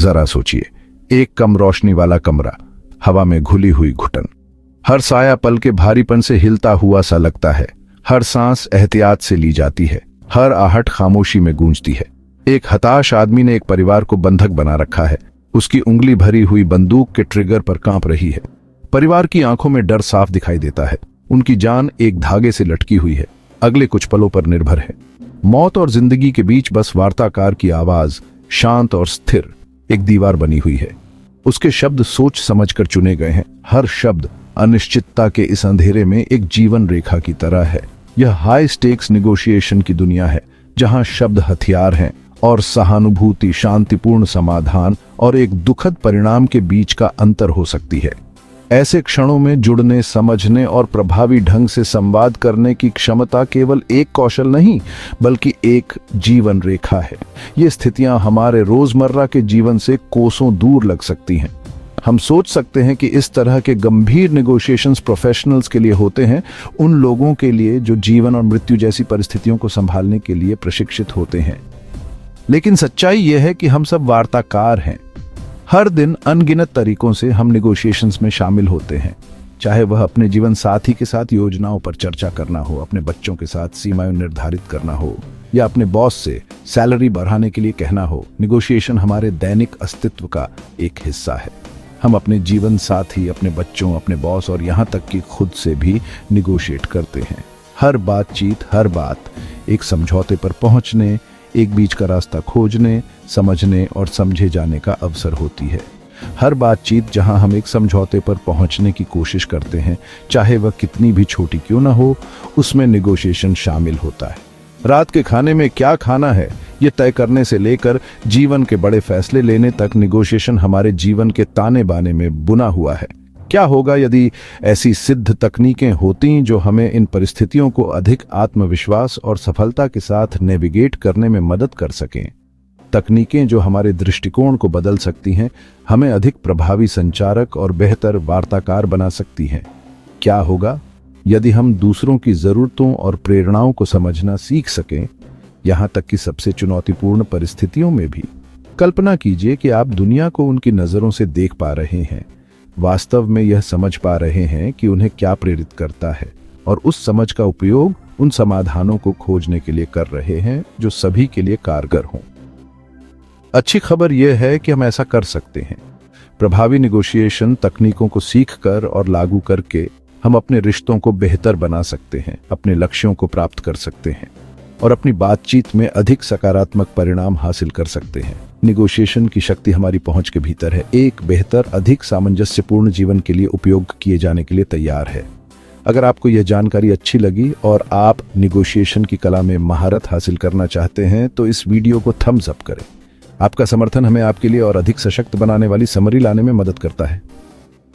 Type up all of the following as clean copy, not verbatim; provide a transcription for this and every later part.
जरा सोचिए, एक कम रोशनी वाला कमरा, हवा में घुली हुई घुटन, हर साया पल के भारीपन से हिलता हुआ सा लगता है, हर सांस एहतियात से ली जाती है, हर आहट खामोशी में गूंजती है। एक हताश आदमी ने एक परिवार को बंधक बना रखा है, उसकी उंगली भरी हुई बंदूक के ट्रिगर पर कांप रही है। परिवार की आंखों में डर साफ दिखाई देता है, उनकी जान एक धागे से लटकी हुई है, अगले कुछ पलों पर निर्भर है। मौत और जिंदगी के बीच बस वार्ताकार की आवाज शांत और स्थिर एक दीवार बनी हुई है। उसके शब्द सोच समझकर चुने गए हैं, हर शब्द अनिश्चितता के इस अंधेरे में एक जीवन रेखा की तरह है। यह हाई स्टेक्स निगोशिएशन की दुनिया है, जहां शब्द हथियार हैं और सहानुभूति शांतिपूर्ण समाधान और एक दुखद परिणाम के बीच का अंतर हो सकती है। ऐसे क्षणों में जुड़ने, समझने और प्रभावी ढंग से संवाद करने की क्षमता केवल एक कौशल नहीं, बल्कि एक जीवन रेखा है। ये स्थितियां हमारे रोजमर्रा के जीवन से कोसों दूर लग सकती हैं। हम सोच सकते हैं कि इस तरह के गंभीर नेगोशिएशंस प्रोफेशनल्स के लिए होते हैं, उन लोगों के लिए जो जीवन और मृत्यु जैसी परिस्थितियों को संभालने के लिए प्रशिक्षित होते हैं। लेकिन सच्चाई यह है कि हम सब वार्ताकार हैं। हर दिन अनगिनत तरीकों से हम नेगोशिएशंस में शामिल होते हैं, चाहे वह अपने जीवन साथी के साथ योजनाओं पर चर्चा करना हो, अपने बच्चों के साथ सीमाएं निर्धारित करना हो, या अपने बॉस से सैलरी बढ़ाने के लिए कहना हो। नेगोशिएशन हमारे दैनिक अस्तित्व का एक हिस्सा है। हम अपने जीवन साथी, अपने बच्चों, अपने बॉस और यहाँ तक कि खुद से भी निगोशिएट करते हैं। हर बातचीत, हर बात एक समझौते पर पहुंचने, एक बीच का रास्ता खोजने, समझने और समझे जाने का अवसर होती है। हर बातचीत जहां हम एक समझौते पर पहुंचने की कोशिश करते हैं, चाहे वह कितनी भी छोटी क्यों ना हो, उसमें नेगोशिएशन शामिल होता है। रात के खाने में क्या खाना है, ये तय करने से लेकर जीवन के बड़े फैसले लेने तक नेगोशिएशन हमारे जीवन के ताने बाने में बुना हुआ है। क्या होगा यदि ऐसी सिद्ध तकनीकें होती जो हमें इन परिस्थितियों को अधिक आत्मविश्वास और सफलता के साथ नेविगेट करने में मदद कर सकें? तकनीकें जो हमारे दृष्टिकोण को बदल सकती हैं, हमें अधिक प्रभावी संचारक और बेहतर वार्ताकार बना सकती हैं। क्या होगा यदि हम दूसरों की जरूरतों और प्रेरणाओं को समझना सीख सकें, यहां तक कि सबसे चुनौतीपूर्ण परिस्थितियों में भी? कल्पना कीजिए कि आप दुनिया को उनकी नजरों से देख पा रहे हैं, वास्तव में यह समझ पा रहे हैं कि उन्हें क्या प्रेरित करता है, और उस समझ का उपयोग उन समाधानों को खोजने के लिए कर रहे हैं जो सभी के लिए कारगर हों। अच्छी खबर यह है कि हम ऐसा कर सकते हैं। प्रभावी नेगोशिएशन तकनीकों को सीखकर और लागू करके हम अपने रिश्तों को बेहतर बना सकते हैं, अपने लक्ष्यों को प्राप्त कर सकते हैं और अपनी बातचीत में अधिक सकारात्मक परिणाम हासिल कर सकते हैं। नेगोशिएशन की शक्ति हमारी पहुंच के भीतर है, एक बेहतर, अधिक सामंजस्यपूर्ण जीवन के लिए उपयोग किए जाने के लिए तैयार है। अगर आपको यह जानकारी अच्छी लगी और आप नेगोशिएशन की कला में महारत हासिल करना चाहते हैं तो इस वीडियो को थम्स अप करें। आपका समर्थन हमें आपके लिए और अधिक सशक्त बनाने वाली समरी लाने में मदद करता है।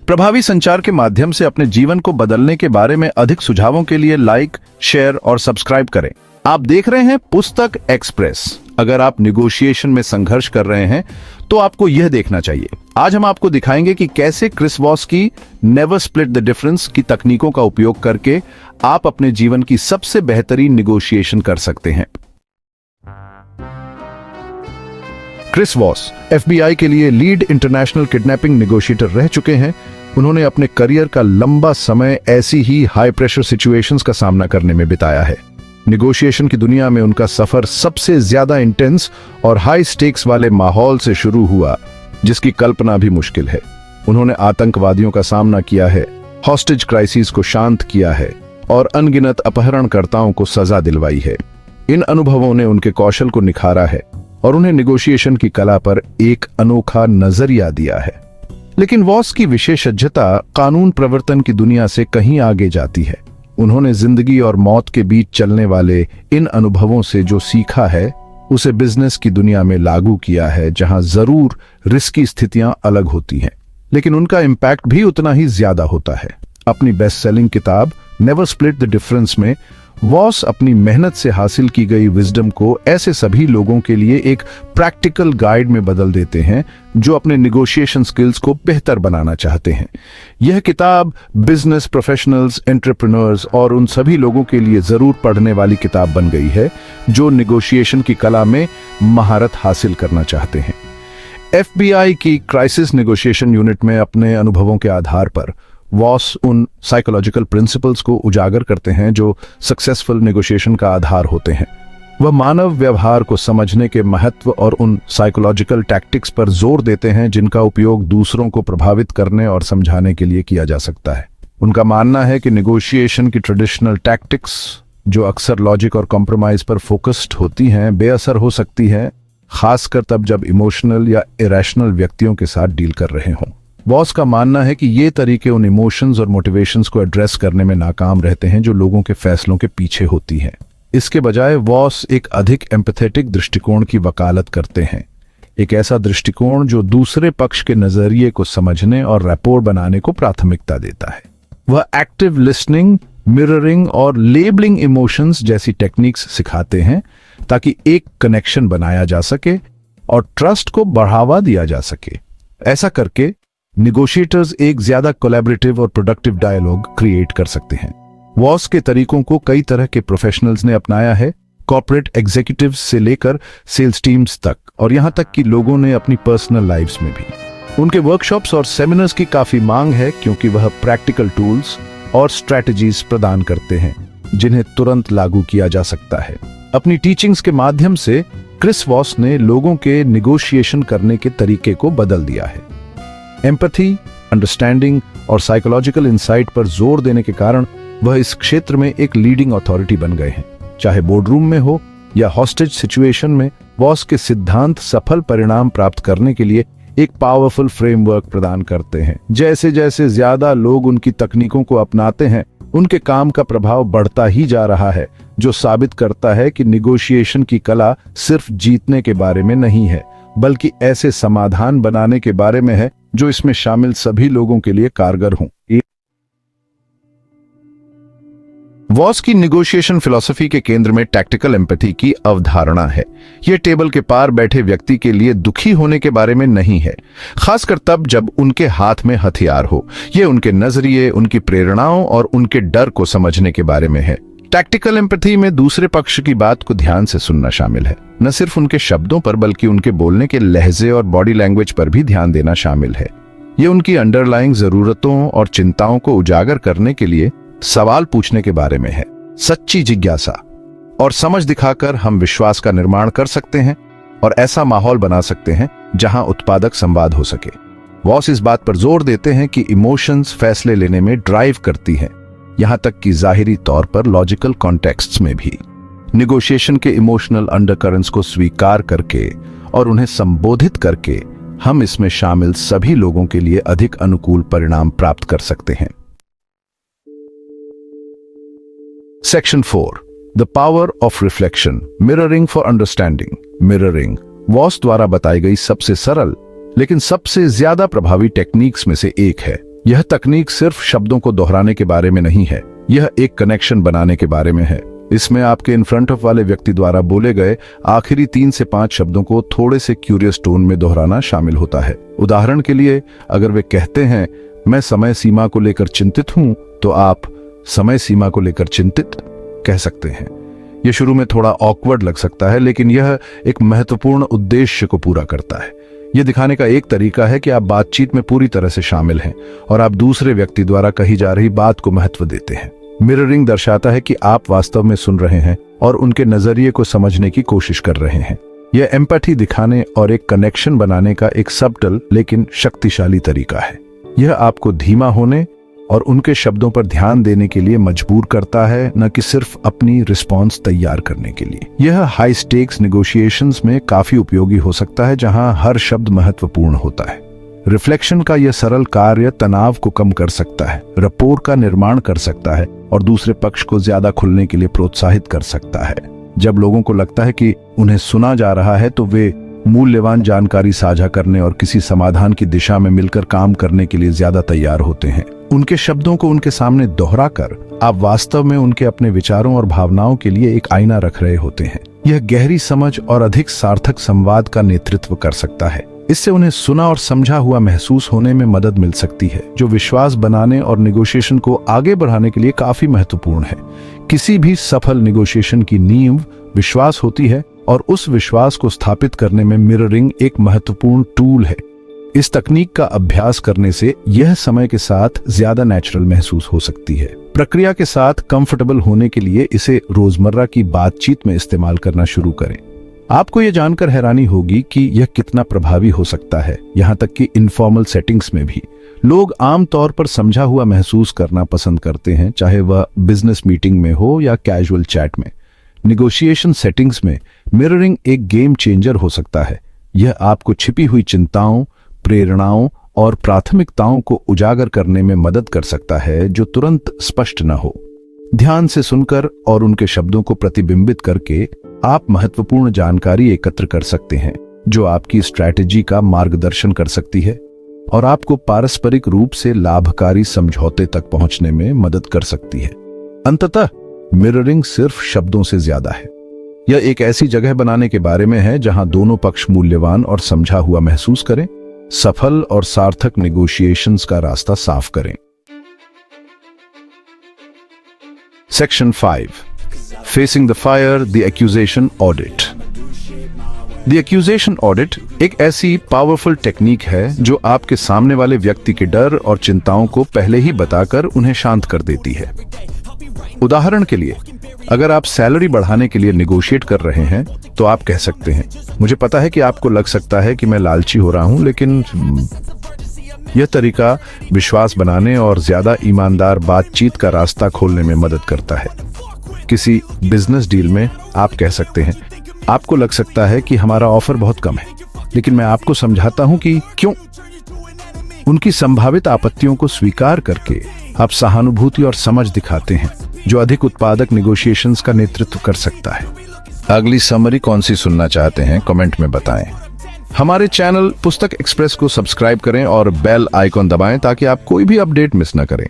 प्रभावी संचार के माध्यम से अपने जीवन को बदलने के बारे में अधिक सुझावों के लिए लाइक, शेयर और सब्सक्राइब करें। आप देख रहे हैं पुस्तक एक्सप्रेस। अगर आप नेगोशिएशन में संघर्ष कर रहे हैं तो आपको यह देखना चाहिए। आज हम आपको दिखाएंगे कि कैसे क्रिस वॉस की नेवर स्प्लिट द डिफरेंस की तकनीकों का उपयोग करके आप अपने जीवन की सबसे बेहतरीन नेगोशिएशन कर सकते हैं। क्रिस वॉस FBI के लिए लीड इंटरनेशनल किडनैपिंग नेगोशिएटर रह चुके हैं। उन्होंने अपने करियर का लंबा समय ऐसी ही हाई प्रेशर सिचुएशंस का सामना करने में बिताया है। नेगोशिएशन की दुनिया में उनका सफर सबसे ज्यादा इंटेंस और हाई स्टेक्स वाले माहौल से शुरू हुआ, जिसकी कल्पना भी मुश्किल है। उन्होंने आतंकवादियों का सामना किया है, हॉस्टेज क्राइसिस को शांत किया है और अनगिनत अपहरणकर्ताओं को सजा दिलवाई है। इन अनुभवों ने उनके कौशल को निखारा है और उन्हें नेगोशिएशन की कला पर एक अनोखा नजरिया दिया है। लेकिन वॉस की विशेषज्ञता कानून प्रवर्तन की दुनिया से कहीं आगे जाती है। उन्होंने जिंदगी और मौत के बीच चलने वाले इन अनुभवों से जो सीखा है, उसे बिजनेस की दुनिया में लागू किया है, जहां जरूर रिस्की स्थितियां अलग होती हैं, लेकिन उनका इम्पैक्ट भी उतना ही ज्यादा होता है। अपनी बेस्ट सेलिंग किताब नेवर स्प्लिट द डिफरेंस में वॉस अपनी मेहनत से हासिल की गई विजडम को ऐसे सभी लोगों के लिए एक प्रैक्टिकल गाइड में बदल देते हैं जो अपने नेगोशिएशन स्किल्स को बेहतर बनाना चाहते हैं। यह किताब बिजनेस प्रोफेशनल्स, एंटरप्रेन्योर्स और उन सभी लोगों के लिए जरूर पढ़ने वाली किताब बन गई है जो नेगोशिएशन की कला में महारत हासिल करना चाहते हैं। FBI की क्राइसिस नेगोशिएशन यूनिट में अपने अनुभवों के आधार पर वॉस उन साइकोलॉजिकल प्रिंसिपल्स को उजागर करते हैं जो सक्सेसफुल नेगोशिएशन का आधार होते हैं। वह मानव व्यवहार को समझने के महत्व और उन साइकोलॉजिकल टैक्टिक्स पर जोर देते हैं जिनका उपयोग दूसरों को प्रभावित करने और समझाने के लिए किया जा सकता है। उनका मानना है कि नेगोशिएशन की ट्रेडिशनल टैक्टिक्स, जो अक्सर लॉजिक और कॉम्प्रोमाइज पर फोकस्ड होती हैं, बेअसर हो सकती हैं, खासकर तब जब इमोशनल या इरेशनल व्यक्तियों के साथ डील कर रहे हों। वॉस का मानना है कि ये तरीके उन इमोशंस और मोटिवेशंस को एड्रेस करने में नाकाम रहते हैं जो लोगों के फैसलों के पीछे होती हैं। इसके बजाय वॉस एक अधिक एम्पैथेटिक दृष्टिकोण की वकालत करते हैं, एक ऐसा दृष्टिकोण जो दूसरे पक्ष के नजरिए को समझने और रैपोर बनाने को प्राथमिकता देता है। वह एक्टिव लिसनिंग, मिररिंग और लेबलिंग इमोशंस जैसी टेक्निक्स सिखाते हैं ताकि एक कनेक्शन बनाया जा सके और ट्रस्ट को बढ़ावा दिया जा सके। ऐसा करके निगोशिएटर्स एक ज्यादा कोलैबोरेटिव और प्रोडक्टिव डायलॉग क्रिएट कर सकते हैं। वॉस के तरीकों को कई तरह के प्रोफेशनल्स ने अपनाया है, कॉर्पोरेट एग्जीक्यूटिव्स से लेकर सेल्स टीम्स तक, और यहां तक कि लोगों ने अपनी पर्सनल लाइव्स में भी। उनके वर्कशॉप्स और सेमिनार्स की काफी मांग है क्योंकि वह प्रैक्टिकल टूल्स और स्ट्रैटेजीज प्रदान करते हैं जिन्हें तुरंत लागू किया जा सकता है। अपनी टीचिंग्स के माध्यम से क्रिस वॉस ने लोगों के निगोशिएशन करने के तरीके को बदल दिया है। एम्पैथी, अंडरस्टैंडिंग और साइकोलॉजिकल इंसाइट पर जोर देने के कारण वह इस क्षेत्र में एक लीडिंग अथॉरिटी बन गए हैं। चाहे बोर्डरूम में हो या हॉस्टेज सिचुएशन में, वॉस के सिद्धांत सफल परिणाम प्राप्त करने के लिए एक पावरफुल फ्रेमवर्क प्रदान करते हैं। जैसे जैसे ज्यादा लोग उनकी तकनीकों को अपनाते हैं, उनके काम का प्रभाव बढ़ता ही जा रहा है, जो साबित करता है कि निगोशिएशन की कला सिर्फ जीतने के बारे में नहीं है, बल्कि ऐसे समाधान बनाने के बारे में है जो इसमें शामिल सभी लोगों के लिए कारगर हों। वॉस की निगोशिएशन फिलॉसफी के केंद्र में टैक्टिकल एम्पैथी की अवधारणा है। यह टेबल के पार बैठे व्यक्ति के लिए दुखी होने के बारे में नहीं है, खासकर तब जब उनके हाथ में हथियार हो। यह उनके नजरिए, उनकी प्रेरणाओं और उनके डर को समझने के बारे में है। टैक्टिकल एम्पैथी में दूसरे पक्ष की बात को ध्यान से सुनना शामिल है, न सिर्फ उनके शब्दों पर बल्कि उनके बोलने के लहजे और बॉडी लैंग्वेज पर भी ध्यान देना शामिल है। यह उनकी अंडरलाइंग जरूरतों और चिंताओं को उजागर करने के लिए सवाल पूछने के बारे में है। सच्ची जिज्ञासा और समझ दिखाकर हम विश्वास का निर्माण कर सकते हैं और ऐसा माहौल बना सकते हैं जहां उत्पादक संवाद हो सके। वॉस इस बात पर जोर देते हैं कि इमोशंस फैसले लेने में ड्राइव करती हैं, यहां तक कि जाहिरी तौर पर लॉजिकल कॉन्टेक्स्ट्स में भी। निगोशिएशन के इमोशनल अंडरकरेंट्स को स्वीकार करके और उन्हें संबोधित करके हम इसमें शामिल सभी लोगों के लिए अधिक अनुकूल परिणाम प्राप्त कर सकते हैं। Section 4. The power of reflection. Mirroring for understanding. Mirroring Voss द्वारा बताई गई सबसे सरल लेकिन सबसे ज्यादा प्रभावी टेक्निक्स में से एक है। यह तकनीक सिर्फ शब्दों को दोहराने के बारे में नहीं है, यह एक कनेक्शन बनाने के बारे में है। इसमें आपके इन फ्रंट ऑफ वाले व्यक्ति द्वारा बोले गए आखिरी 3 से 5 शब्दों को थोड़े से क्यूरियस टोन में दोहराना शामिल होता है। उदाहरण के लिए, अगर वे कहते हैं मैं समय सीमा को लेकर चिंतित हूं, तो आप समय सीमा को लेकर चिंतित कह सकते हैं। यह शुरू में थोड़ा ऑकवर्ड लग सकता है, लेकिन यह एक महत्वपूर्ण उद्देश्य को पूरा करता है। यह दिखाने का एक तरीका है कि आप बातचीत में पूरी तरह से शामिल हैं और आप दूसरे व्यक्ति द्वारा कही जा रही बात को महत्व देते हैं। मिररिंग दर्शाता है कि आप वास्तव में सुन रहे हैं और उनके नजरिए को समझने की कोशिश कर रहे हैं। यह एम्पैथी दिखाने और एक कनेक्शन बनाने का एक सबटल लेकिन शक्तिशाली तरीका है। यह आपको धीमा होने और उनके शब्दों पर ध्यान देने के लिए मजबूर करता है, न कि सिर्फ अपनी रिस्पॉन्स तैयार करने के लिए। यह हाई स्टेक्स निगोशिएशंस में काफी उपयोगी हो सकता है, जहां हर शब्द महत्वपूर्ण होता है। रिफ्लेक्शन का यह सरल कार्य तनाव को कम कर सकता है, रपोर का निर्माण कर सकता है और दूसरे पक्ष को ज्यादा खुलने के लिए प्रोत्साहित कर सकता है। जब लोगों को लगता है कि उन्हें सुना जा रहा है, तो वे मूल्यवान जानकारी साझा करने और किसी समाधान की दिशा में मिलकर काम करने के लिए ज्यादा तैयार होते हैं। उनके शब्दों को उनके सामने दोहराकर आप वास्तव में उनके अपने विचारों और भावनाओं के लिए एक आईना रख रहे होते हैं। यह गहरी समझ और अधिक सार्थक संवाद का नेतृत्व कर सकता है। इससे उन्हें सुना और समझा हुआ महसूस होने में मदद मिल सकती है, जो विश्वास बनाने और निगोशिएशन को आगे बढ़ाने के लिए काफी महत्वपूर्ण है। किसी भी सफल निगोशिएशन की नींव विश्वास होती है और उस विश्वास को स्थापित करने में मिररिंग एक महत्वपूर्ण टूल है। इस तकनीक का अभ्यास करने से यह समय के साथ ज्यादा नेचुरल महसूस हो सकती है। प्रक्रिया के साथ कंफर्टेबल होने के लिए इसे रोजमर्रा की बातचीत में इस्तेमाल करना शुरू करें। आपको यह जानकर हैरानी होगी कि यह कितना प्रभावी हो सकता है। यहाँ तक कि इनफॉर्मल सेटिंग्स में भी लोग आमतौर पर समझा हुआ महसूस करना पसंद करते हैं, चाहे वह बिजनेस मीटिंग में हो या कैजुअल चैट में। निगोशिएशन सेटिंग्स में मिररिंग एक गेम चेंजर हो सकता है। यह आपको छिपी हुई चिंताओं, प्रेरणाओं और प्राथमिकताओं को उजागर करने में मदद कर सकता है जो तुरंत स्पष्ट न हो। ध्यान से सुनकर और उनके शब्दों को प्रतिबिंबित करके आप महत्वपूर्ण जानकारी एकत्र कर सकते हैं जो आपकी स्ट्रैटेजी का मार्गदर्शन कर सकती है और आपको पारस्परिक रूप से लाभकारी समझौते तक पहुंचने में मदद कर सकती है। अंततः मिररिंग सिर्फ शब्दों से ज्यादा है। यह एक ऐसी जगह बनाने के बारे में है जहां दोनों पक्ष मूल्यवान और समझा हुआ महसूस करें, सफल और सार्थक नेगोशिएशंस का रास्ता साफ करें। Section 5, facing the fire, the accusation audit. The accusation audit एक ऐसी पावरफुल टेक्निक है जो आपके सामने वाले व्यक्ति के डर और चिंताओं को पहले ही बताकर उन्हें शांत कर देती है। उदाहरण के लिए, अगर आप सैलरी बढ़ाने के लिए निगोशिएट कर रहे हैं तो आप कह सकते हैं, मुझे पता है कि आपको लग सकता है कि मैं लालची हो रहा हूं, लेकिन यह तरीका विश्वास बनाने और ज्यादा ईमानदार बातचीत का रास्ता खोलने में मदद करता है। किसी बिजनेस डील में आप कह सकते हैं, आपको लग सकता है कि हमारा ऑफर बहुत कम है, लेकिन मैं आपको समझाता हूं कि क्यों। उनकी संभावित आपत्तियों को स्वीकार करके आप सहानुभूति और समझ दिखाते हैं जो अधिक उत्पादक निगोशिएशंस का नेतृत्व कर सकता है। अगली समरी कौन सी सुनना चाहते हैं, कमेंट में बताएं। हमारे चैनल पुस्तक एक्सप्रेस को सब्सक्राइब करें और बेल आइकॉन दबाएं ताकि आप कोई भी अपडेट मिस न करें।